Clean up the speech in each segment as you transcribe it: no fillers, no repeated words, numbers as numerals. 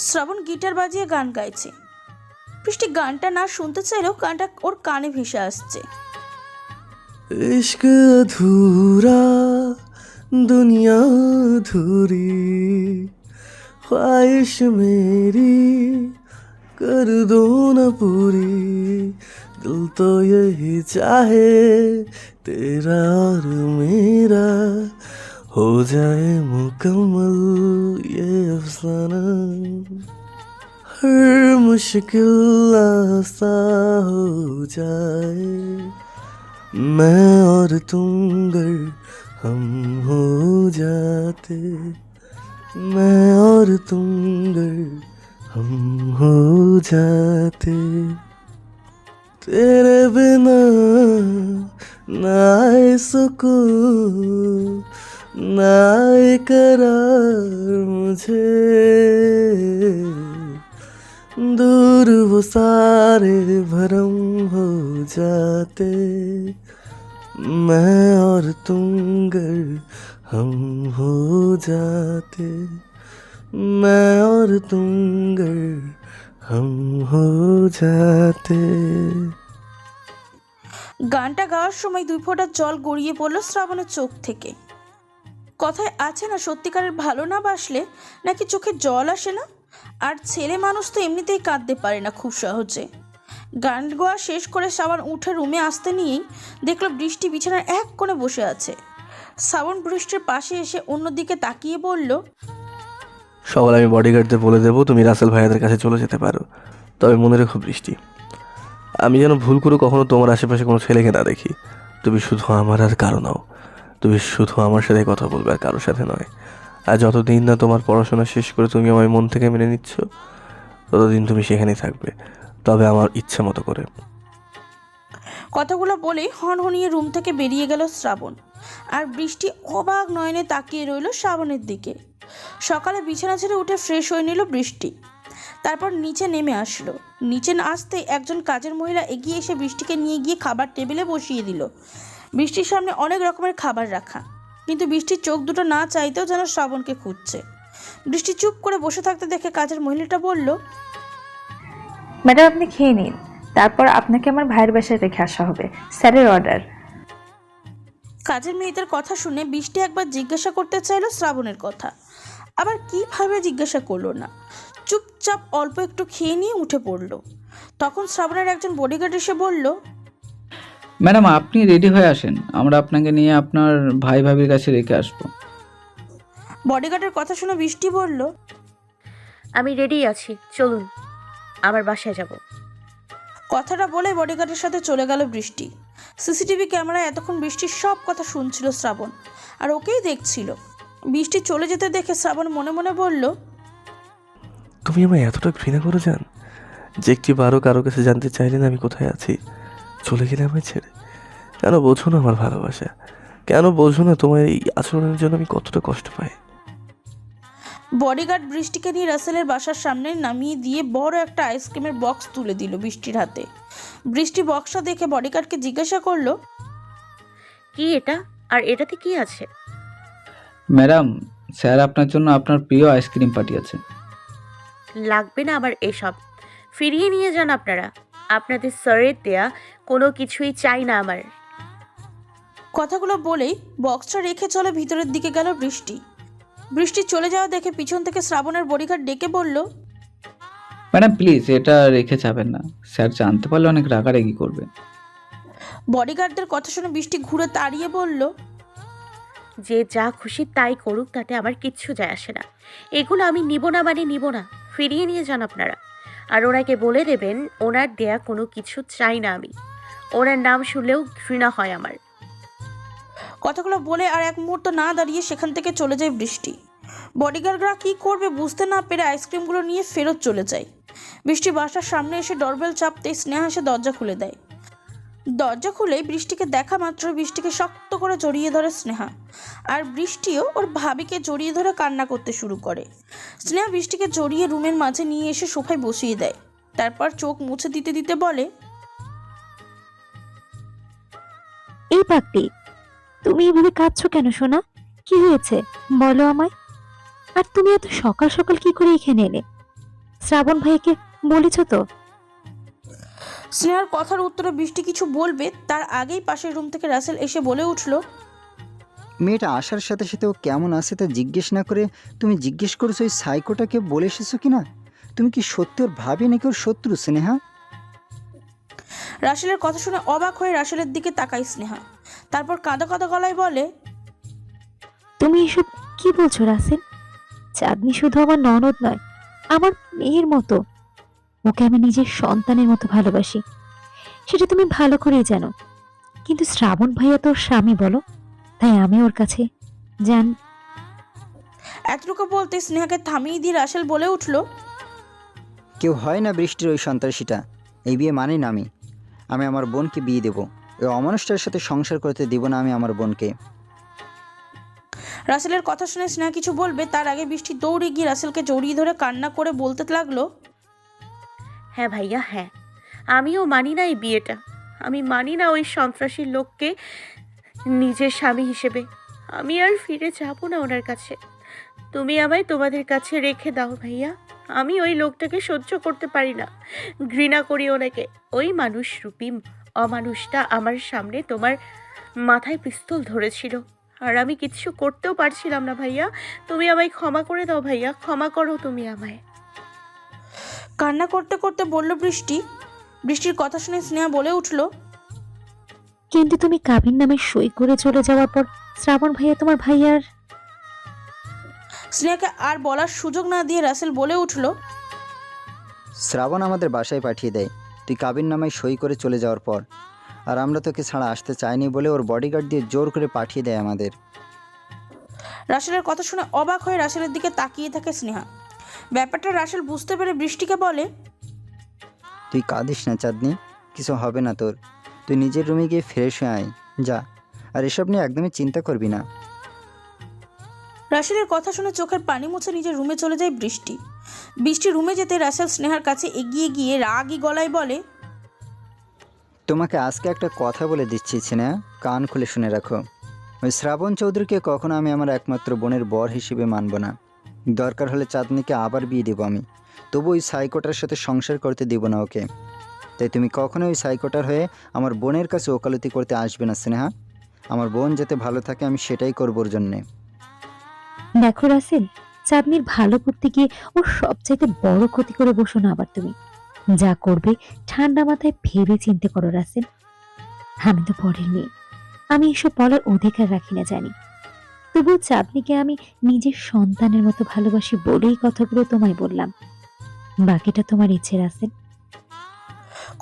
শ্রাবণ guitar বাজিয়ে গান গাইছে। বৃষ্টি গানটা না শুনতে চাইলেও গানটা ওর কানে ভেসে আসছে। इश्क अधूरा दुनिया अधूरी ख्वाहिश मेरी कर दो न पूरी दिल तो यही चाहे तेरा और मेरा हो जाए मुकम्मल ये अफसाना हर मुश्किल आसान हो जाए मैं और तुम गर हम हो जाते मैं और तुम गर हम हो जाते तेरे बिना ना आए सुकून ना आए करार मुझे दूर वो सारे भरम हो जाते मैं और तुम गर हम हो जाते मैं और तुम गर हम हो जाते। গানটা গাওয়ার সময় 2 ফোঁটা জল গড়িয়ে পড়ল শ্রাবণের চোখ থেকে। কথায় আছে না, সত্যিকারের ভালো না বাসলে নাকি চোখে জল আসে না। আর ছেলে মানুষ তো এমনিতেই কাঁদতে পারে না খুব সহজে। গান গাওয়া শেষ করে শ্রাবণ উঠে রুমে আসতে নিয়েই দেখলো বৃষ্টি বিছানার এক কোণে বসে আছে। শ্রাবণ বৃষ্টির পাশে এসে অন্যদিকে তাকিয়ে বলল, সকালে আমি বডিগার্ডদের বলে দেবো তুমি রাসেল ভাইয়াদের কাছে চলে যেতে পারো, তবে মনে রেখো বৃষ্টি, আমি যেন ভুল করে কখনো তোমার আশেপাশে কোনো ছেলেকে না দেখি। তুমি শুধু আমার আর কারো নাও, তুমি শুধু আমার সাথে কথা বলবে আর কারোর সাথে নয়। আর যতদিন না তোমার পড়াশোনা শেষ করে তুমি আমার মন থেকে মেনে নিচ্ছ ততদিন তুমি সেখানেই থাকবে, তবে আমার ইচ্ছা মতো করে। কথাগুলো বলেই হনহনিয়ে রুম থেকে বেরিয়ে গেল শ্রাবণ। আর বৃষ্টি অবাক নয়নে তাকিয়ে রইল শ্রাবণের দিকে। সকালে বিছানা ছেড়ে উঠে ফ্রেশ হয়ে নিল বৃষ্টি, তারপর নিচে নেমে আসলো। নিচে আসতেই একজন কাজের মহিলা এগিয়ে এসে বৃষ্টিকে নিয়ে গিয়ে খাবার টেবিলে বসিয়ে দিল। বৃষ্টির সামনে অনেক রকমের খাবার রাখা, কিন্তু বৃষ্টির চোখ দুটো না চাইতেও যেন শ্রাবণকে খুঁজছে। বৃষ্টি চুপ করে বসে থাকতে দেখে কাজের মহিলাটা বলল, ম্যাডাম আপনি খেয়ে নিন, তারপর আপনাকে আমার ভাইয়ের বাসায় রেখে আসা হবে, স্যারের অর্ডার। কাজের মেয়েদের কথা শুনে বৃষ্টি একবার জিজ্ঞাসা করতে চাইলো শ্রাবণের কথা, আবার কিভাবে জিজ্ঞাসা করলো না, চুপচাপ অল্প একটু খেয়ে নিয়ে উঠে পড়লো। তখন শ্রাবণের একজন বডিগার্ড এসে বলল, ম্যাডাম আপনি রেডি হয়ে আসেন, আমরা আপনাকে নিয়ে আপনার ভাই ভাবির কাছে রেখে আসবো। বডিগার্ডের কথা শুনে বৃষ্টি বলল, আমি রেডি আছি, চলুন আমার বাসায় যাব। কথাটা বলে বডিগার্ডের সাথে চলে গেল বৃষ্টি। সিসিটিভি ক্যামেরায় এতক্ষণ বৃষ্টির সব কথা শুনছিল শ্রাবণ, আর ওকেই দেখছিল। বৃষ্টি চলে যেতে দেখে শ্রাবণ মনে মনে বলল, তুমি আমায় এতটা ঘৃণা করে যান যে একটিবারও কারো কাছে জানতে চাইলে না আমি কোথায় আছি, চলে গেলে আমায় ছেড়ে। কেন বোঝো না আমার ভালোবাসা, কেন বোঝো না তোমার এই আচরণের জন্য আমি কতটা কষ্ট পাই। বডিগার্ড বৃষ্টিকে নিয়ে রাসেলের বাসার সামনে নামিয়ে দিয়ে বড় একটা আইসক্রিমের বক্স তুলে দিল বৃষ্টির হাতে। বৃষ্টি বক্সটা দেখে বডিগার্ডকে জিজ্ঞাসা করলো, কি এটা, আর এটাতে কি আছে? ম্যাডাম স্যার আপনার জন্য আপনার প্রিয় আইসক্রিম পাঠিয়েছে। লাগবে না আমার এসব, ফিরিয়ে নিয়ে যান আপনারা। আপনাদের স্যারের দেয়া কোনো কিছুই চাই না আমার। কথাগুলো বলেই বক্সটা রেখে চলে ভিতরের দিকে গেল বৃষ্টি। বৃষ্টি চলে যাওয়া দেখে পিছন থেকে শ্রাবণের বডিগার্ড ডেকে বলল, ম্যাডাম প্লিজ এটা রেখে যাবেন না, স্যার জানতে পারলে অনেক রাগারাগি করবে। বডিগার্ডদের কথা শুনে বৃষ্টি ঘুরে তাড়িয়ে বলল, যে যা খুশি তাই করুক, তাতে আমার কিচ্ছু যায় আসে না। এগুলো আমি নিব না মানে নিব না, ফিরিয়ে নিয়ে যান আপনারা। আর ওনাকে বলে দেবেন ওনার দেয়া কোনো কিছু চাই না আমি, ওনার নাম শুনলেও ঘৃণা হয় আমার। কথাগুলো বলে আর এক মুহূর্ত না দাঁড়িয়ে সেখান থেকে চলে যায় বৃষ্টি। বডিগার্ডরা কী করবে বুঝতে না পেরে আইসক্রিমগুলো নিয়ে ফেরত চলে যায়। বৃষ্টি বাসার সামনে এসে ডোরবেল চাপতেই স্নেহা এসে দরজা খুলে দেয়। দরজা খুলে বৃষ্টিকে দেখা মাত্র বৃষ্টিকে শক্ত করে জড়িয়ে ধরে স্নেহা, আর বৃষ্টিও ওর ভাবিকে জড়িয়ে ধরে কান্না করতে শুরু করে। স্নেহা বৃষ্টিকে জড়িয়ে রুমের মাঝে নিয়ে এসে সোফায় বসিয়ে দেয়, তারপর চোখ মুছে দিতে দিতে বলে, এই পাগলি, তুমি এভাবে কাঁদছো কেন সোনা? কি হয়েছে বলো আমায়? আর তুমি এত সকাল সকাল কি করে এখানে এলে? শ্রাবণ ভাইকে বলেছ তো? স্নেহার কথার উত্তরে বৃষ্টি কিছু বলবে তার আগেই পাশের রুম থেকে রাসেল এসে বলে উঠল, মেয়েটা আসার সাথে সাথে ও কেমন আছে তা জিজ্ঞেস না করে তুমি জিজ্ঞেস করেছো ওই সাইকোটাকে বলে এসেছো কিনা? তুমি কি সত্যি ওর ভাবি নাকি ওর শত্রু স্নেহা? রাসেলের কথা শুনে অবাক হয়ে রাসেলের দিকে তাকায় স্নেহা। তারপর কাঁদা কাঁদা গলায় বলে, তুমি এসব কি বলছো রাসেল? চাঁদনি শুধু আমার ননদ নয়, আমার মেয়ের মতো। ওকে আমি নিজের সন্তানের মতো ভালোবাসি, সেটা তুমি ভালো করেই জানো। কিন্তু শ্রাবণ ভাইয়া তোর স্বামী বলো, তাই আমি ওর কাছে জান। এতটুকু বলতে স্নেহাকে থামিয়ে দিয়ে রাসেল বলে উঠল, কেউ হয় না বৃষ্টির ওই সন্ত্রাসীটা। এই বিয়ে মানি না আমি। আমি আমার বোনকে বিয়ে দেবো। ওই অমানুষটার সাথে সংসার করতে দিব না আমি আমার বোনকে। রাসেলের কথা শুনে স্নেহা কিছু বলবে তার আগে বৃষ্টি দৌড়ে গিয়ে রাসেলকে জড়িয়ে ধরে কান্না করে বলতে লাগলো, হ্যাঁ ভাইয়া, হ্যাঁ, আমিও মানি না এই বিয়েটা। আমি মানি না ওই সন্ত্রাসী লোককে নিজের স্বামী হিসেবে। আমি আর ফিরে যাব না ওনার কাছে। তুমি আমায় তোমাদের কাছে রেখে দাও ভাইয়া। আমি ওই লোকটাকে সহ্য করতে পারি না, ঘৃণা করি ওনাকে। ওই মানুষরূপী অমানুষটা আমার সামনে তোমার মাথায় পিস্তল ধরেছিল, আর আমি কিচ্ছু করতেও পারছিলাম না ভাইয়া। তুমি আমায় ক্ষমা করে দাও ভাইয়া, ক্ষমা করো তুমি আমায়। কান্না করতে করতে বলল বৃষ্টি। বৃষ্টির কথা শুনে স্নেহা বলে উঠল, কিন্তু তুমি কাবিন নামে সই করে চলে যাওয়ার পর শ্রাবণ ভাইয়া তোমার ভাইয়ার। স্নেহাকে আর বলার সুযোগ না দিয়ে রাসেল বলে উঠল, শ্রাবণ আমাদের বাসায় পাঠিয়ে দেয় তুই কাবিন নামায় সই করে চলে যাওয়ার পর। আর আমরা তোকে ছাড়া আসতে চাইনি বলে ওর বডিগার্ড দিয়ে জোর করে পাঠিয়ে দেয় আমাদের। রাসেলের কথা শুনে অবাক হয়ে রাসেলের দিকে তাকিয়ে থাকে স্নেহা। ব্যাপারটা রাসেল বুঝতে পেরে বৃষ্টিকে বলে, তুই কাঁদিস না চাঁদনি, কিছু হবে না তোর। তুই নিজের রুমে গিয়ে ফ্রেশ হয়ে আয় যা। আর এসব নিয়ে একদমই চিন্তা করবি না। রাসেলের কথা শুনে চোখের পানি মুছে নিজের রুমে চলে যায় বৃষ্টি। বৃষ্টি রুমে যেতে রাসেল স্নেহার কাছে এগিয়ে গিয়ে রাগী গলায় বলে, তোমাকে আজকে একটা কথা বলে দিচ্ছি স্নেহা, কান খুলে শুনে রাখো। ওই শ্রাবণ চৌধুরীকে কখনো আমি আমার একমাত্র বোনের বর হিসেবে মানব না। দরকার হলে চাঁদনিকে আবার বিয়ে দেবো আমি, তবু ওই সাইকোটার সাথে সংসার করতে দিব না ওকে। তাই তুমি কখনো ওই সাইকোটার হয়ে আমার বোনের কাছে ওকালতি করতে আসবে না স্নেহা। আমার বোন যাতে ভালো থাকে আমি সেটাই করবোর জন্যে। দেখো রাসেল, চাঁদনির ভালো করতে গিয়ে ওর সবচাইতে বড় ক্ষতি করে বসো না আবার তুমি। যা করবে ঠান্ডা মাথায় ভেবে চিন্তে করো রাসেল। আমি তো পরের মেয়ে, আমি এসব বলার অধিকার রাখি না জানি। তবুও চাঁদনিকে আমি নিজের সন্তানের মতো ভালোবাসি বলেই কথাগুলো তোমায় বললাম। বাকিটা তোমার ইচ্ছে রাসেল।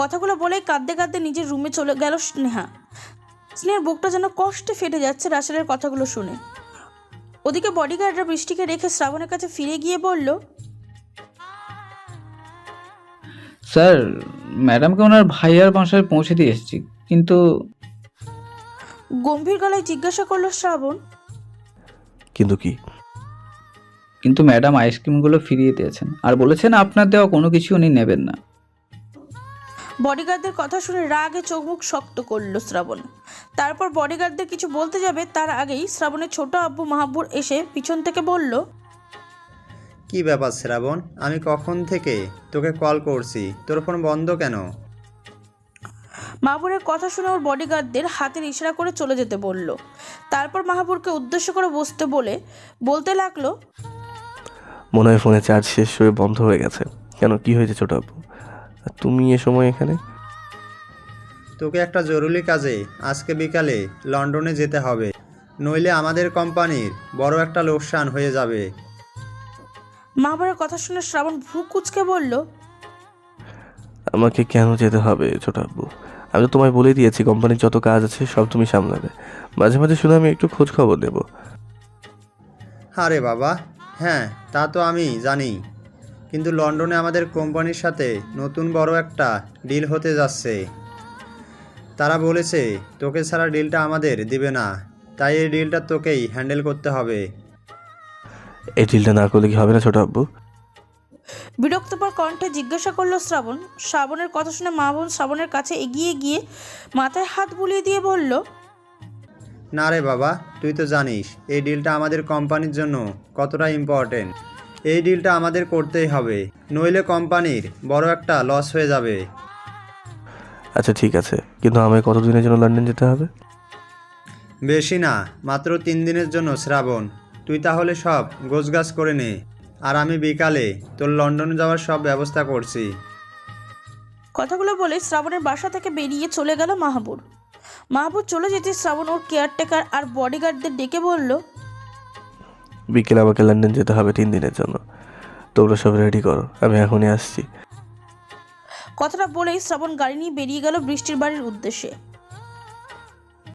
কথাগুলো বলেই কাঁদতে কাঁদতে নিজের রুমে চলে গেল স্নেহা। স্নেহার বুকটা যেন কষ্টে ফেটে যাচ্ছে রাসেলের কথাগুলো শুনে। ওদিকে বডিগার্ডরা বৃষ্টিকে রেখে শ্রাবণের কাছে ফিরে গিয়ে বলল, স্যার, ম্যাডামকে ওনার ভাইয়ার বাসায় পৌঁছে দিয়ে এসেছি, কিন্তু গম্ভীর গলায় জিজ্ঞাসা করলো শ্রাবণ। কিন্তু কি? কিন্তু ম্যাডাম আইসক্রিমগুলো ফিরিয়ে দিয়েছেন আর বলেছেন আপনার দেওয়া কোনো কিছু উনি নেবেন না। বডিগার্ডদের কথা শুনে রাগে চোখ মুখ শক্ত করলো শ্রাবণ। তারপর বডিগার্ডদের কিছু বলতে যাবে তার আগেই শ্রাবণের ছোট আব্বু মাহাব্বুর এসে পিছন থেকে বলল, কি ব্যাপার শ্রাবণ, আমি কখন থেকে তোকে কল করছি, তোর ফোন বন্ধ কেন? মাহাবুরের কথা শুনে ওর বডিগার্ডদের হাতের ইশারা করে চলে যেতে বলল। তারপর মাহাবুরকে উদ্দেশ্য করে বসতে বলতে লাগলো, মনে হয় ফোনে চার্জ শেষ হয়ে বন্ধ হয়ে গেছে। কেন, কি হয়েছে ছোট আপু? আর তুমি এ সময় এখানে? তোকে একটা জরুরি কাজে আজকে বিকালে লন্ডনে যেতে হবে, নইলে আমাদের কোম্পানির বড় একটা লোকসান হয়ে যাবে। মাহাবুরের কথা শুনে শ্রাবণ ভ্রু কুঁচকে বলল, আমাকে কেন যেতে হবে ছোট আব্বু? আমি তো তোমায় বলে দিয়েছি কোম্পানির যত কাজ আছে সব তুমি সামলাবে। মাঝে মাঝে শুনে আমি একটু খোঁজ খবর নেব। আরে বাবা, হ্যাঁ তা তো আমি জানি, কিন্তু লন্ডনে আমাদের কোম্পানির সাথে নতুন বড় একটা ডিল হতে যাচ্ছে। তারা বলেছে তোকে ছাড়া ডিলটা আমাদের দিবে না, তাই এই ডিলটা তোকেই হ্যান্ডেল করতে হবে। এই ডিলটা না করলে কি হবে না ছোট আব্বু? বিরক্তকর কণ্ঠে জিজ্ঞাসা করলো শ্রাবণ। শ্রাবণের কথা শুনে মা বোন শ্রাবণের কাছে এগিয়ে গিয়ে মাথায় হাত বুলিয়ে দিয়ে বলল, না রে বাবা, তুই তো জানিস এই ডিলটা আমাদের কোম্পানির জন্য কতটা ইম্পর্টেন্ট। এই ডিলটা আমাদের করতেই হবে, নইলে কোম্পানির বড় একটা লস হয়ে যাবে। আচ্ছা ঠিক আছে, কিন্তু আমায় কতদিনের জন্য লন্ডন যেতে হবে? বেশি না, মাত্র 3 দিনের জন্য শ্রাবণ। তুই তাহলে সব গোছগাছ করে নে, আর আমি বিকালে তোর লন্ডন যাওয়ার সব ব্যবস্থা করছি। কথাগুলো বলে শ্রাবণের বাসা থেকে বেরিয়ে চলে গেল মাহবুব। মাহবুব চলে যেতে শ্রাবণ ওর কেয়ারটেকার আর বডিগার্ডদের ডেকে বলল, বিকেলে আমাকে লন্ডন যেতে হবে 3 দিনের জন্য। তোমরা সব রেডি করো, আমি এখনই আসছি। কথাটা বলেই শ্রাবণ গাড়ি নিয়ে বেরিয়ে গেল বৃষ্টির বাড়ির উদ্দেশ্যে।